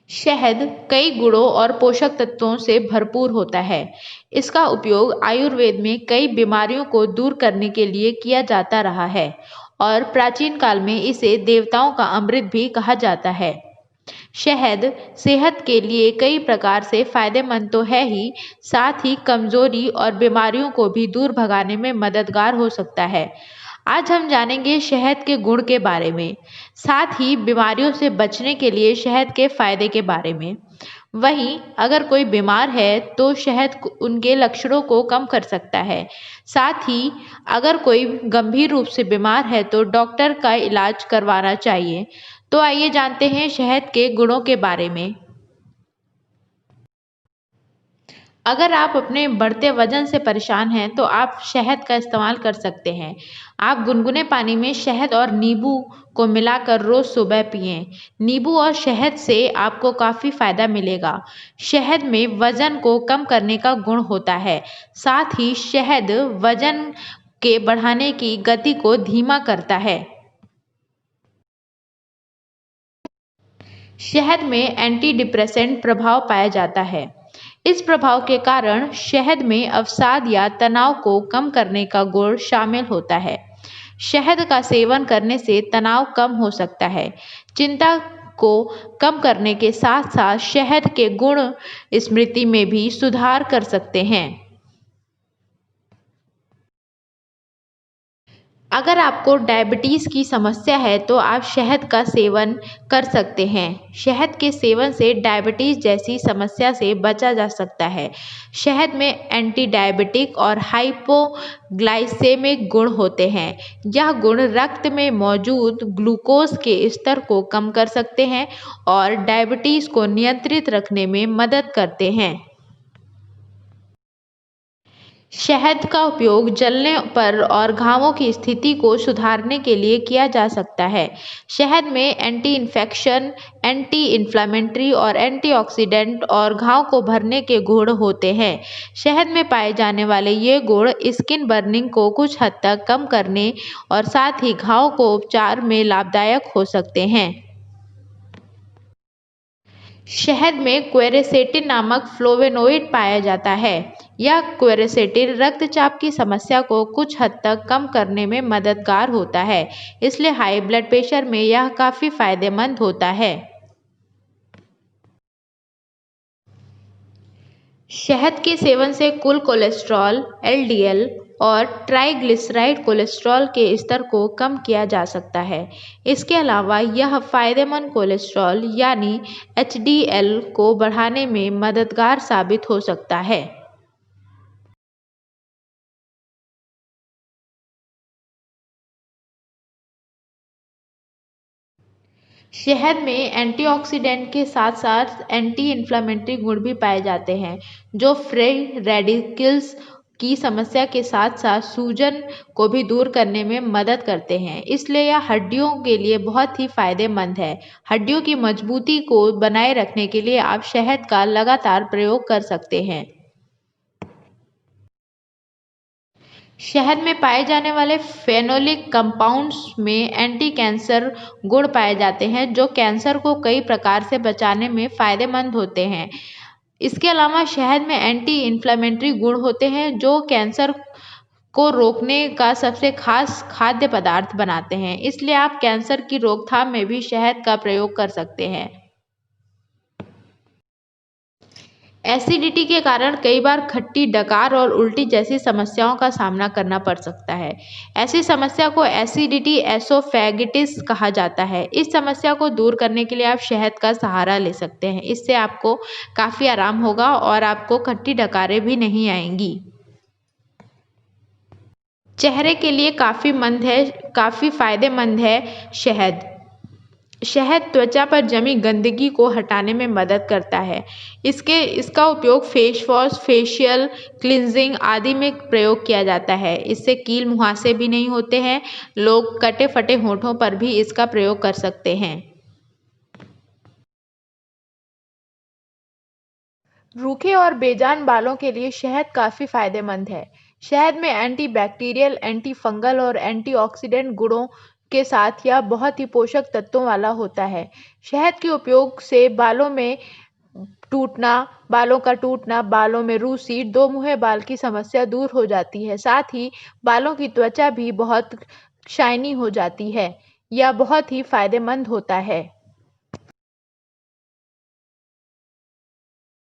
शहद कई गुणों और पोषक तत्वों से भरपूर होता है। इसका उपयोग आयुर्वेद में कई बीमारियों को दूर करने के लिए किया जाता रहा है और प्राचीन काल में इसे देवताओं का अमृत भी कहा जाता है। शहद सेहत के लिए कई प्रकार से फायदेमंद तो है ही, साथ ही कमजोरी और बीमारियों को भी दूर भगाने में मददगार हो सकता है। आज हम जानेंगे शहद के गुण के बारे में, साथ ही बीमारियों से बचने के लिए शहद के फायदे के बारे में। वहीं अगर कोई बीमार है तो शहद उनके लक्षणों को कम कर सकता है। साथ ही अगर कोई गंभीर रूप से बीमार है तो डॉक्टर का इलाज करवाना चाहिए। तो आइए जानते हैं शहद के गुणों के बारे में। अगर आप अपने बढ़ते वजन से परेशान हैं तो आप शहद का इस्तेमाल कर सकते हैं। आप गुनगुने पानी में शहद और नींबू को मिलाकर रोज सुबह पिएं। नींबू और शहद से आपको काफ़ी फायदा मिलेगा। शहद में वजन को कम करने का गुण होता है। साथ ही शहद वजन के बढ़ाने की गति को धीमा करता है। शहद में एंटी डिप्रेसेंट प्रभाव पाया जाता है। इस प्रभाव के कारण शहद में अवसाद या तनाव को कम करने का गुण शामिल होता है। शहद का सेवन करने से तनाव कम हो सकता है। चिंता को कम करने के साथ साथ शहद के गुण स्मृति में भी सुधार कर सकते हैं। अगर आपको डायबिटीज़ की समस्या है तो आप शहद का सेवन कर सकते हैं। शहद के सेवन से डायबिटीज़ जैसी समस्या से बचा जा सकता है। शहद में एंटी डायबिटिक और हाइपोग्लाइसेमिक गुण होते हैं। यह गुण रक्त में मौजूद ग्लूकोज के स्तर को कम कर सकते हैं और डायबिटीज़ को नियंत्रित रखने में मदद करते हैं। शहद का उपयोग जलने पर और घावों की स्थिति को सुधारने के लिए किया जा सकता है। शहद में एंटी इन्फेक्शन, एंटी इन्फ्लेमेटरी और एंटीऑक्सीडेंट और घाव को भरने के गुण होते हैं। शहद में पाए जाने वाले ये गुण स्किन बर्निंग को कुछ हद तक कम करने और साथ ही घाव को उपचार में लाभदायक हो सकते हैं। शहद में क्वेरसेटिन नामक फ्लोवेनोइड पाया जाता है। यह क्वेरसेटिन रक्तचाप की समस्या को कुछ हद तक कम करने में मददगार होता है, इसलिए हाई ब्लड प्रेशर में यह काफ़ी फायदेमंद होता है। शहद के सेवन से कुल कोलेस्ट्रॉल, एलडीएल और ट्राइग्लिसराइड कोलेस्ट्रॉल के स्तर को कम किया जा सकता है। इसके अलावा यह फायदेमंद कोलेस्ट्रॉल यानी एचडीएल को बढ़ाने में मददगार साबित हो सकता है। शहद में एंटीऑक्सीडेंट के साथ साथ एंटी इन्फ्लेमेटरी गुण भी पाए जाते हैं, जो फ्री रेडिकल्स की समस्या के साथ साथ सूजन को भी दूर करने में मदद करते हैं। इसलिए यह हड्डियों के लिए बहुत ही फायदेमंद है। हड्डियों की मजबूती को बनाए रखने के लिए आप शहद का लगातार प्रयोग कर सकते हैं। शहद में पाए जाने वाले फेनोलिक कंपाउंड्स में एंटी कैंसर गुण पाए जाते हैं, जो कैंसर को कई प्रकार से बचाने में फायदेमंद होते हैं। इसके अलावा शहद में एंटी इन्फ्लेमेटरी गुण होते हैं, जो कैंसर को रोकने का सबसे खास खाद्य पदार्थ बनाते हैं। इसलिए आप कैंसर की रोकथाम में भी शहद का प्रयोग कर सकते हैं। एसिडिटी के कारण कई बार खट्टी डकार और उल्टी जैसी समस्याओं का सामना करना पड़ सकता है। ऐसी समस्या को एसिडिटी एसोफेगिटिस कहा जाता है। इस समस्या को दूर करने के लिए आप शहद का सहारा ले सकते हैं। इससे आपको काफ़ी आराम होगा और आपको खट्टी डकारें भी नहीं आएंगी। चेहरे के लिए काफ़ी फायदेमंद है शहद। शहद त्वचा पर जमी गंदगी को हटाने में मदद करता है। इसका उपयोग फेस वॉश, फेशियल क्लींजिंग आदि में प्रयोग किया जाता है। इससे कील मुहासे भी नहीं होते हैं। लोग कटे फटे होठों पर भी इसका प्रयोग कर सकते हैं। रूखे और बेजान बालों के लिए शहद काफ़ी फायदेमंद है। शहद में एंटीबैक्टीरियल, एंटी फंगल और एंटीऑक्सीडेंट गुणों के साथ या बहुत ही पोषक तत्वों वाला होता है। शहद के उपयोग से बालों का टूटना, बालों में रूसी, दोमुहे बाल की समस्या दूर हो जाती है। साथ ही बालों की त्वचा भी बहुत शाइनी हो जाती है, यह बहुत ही फायदेमंद होता है।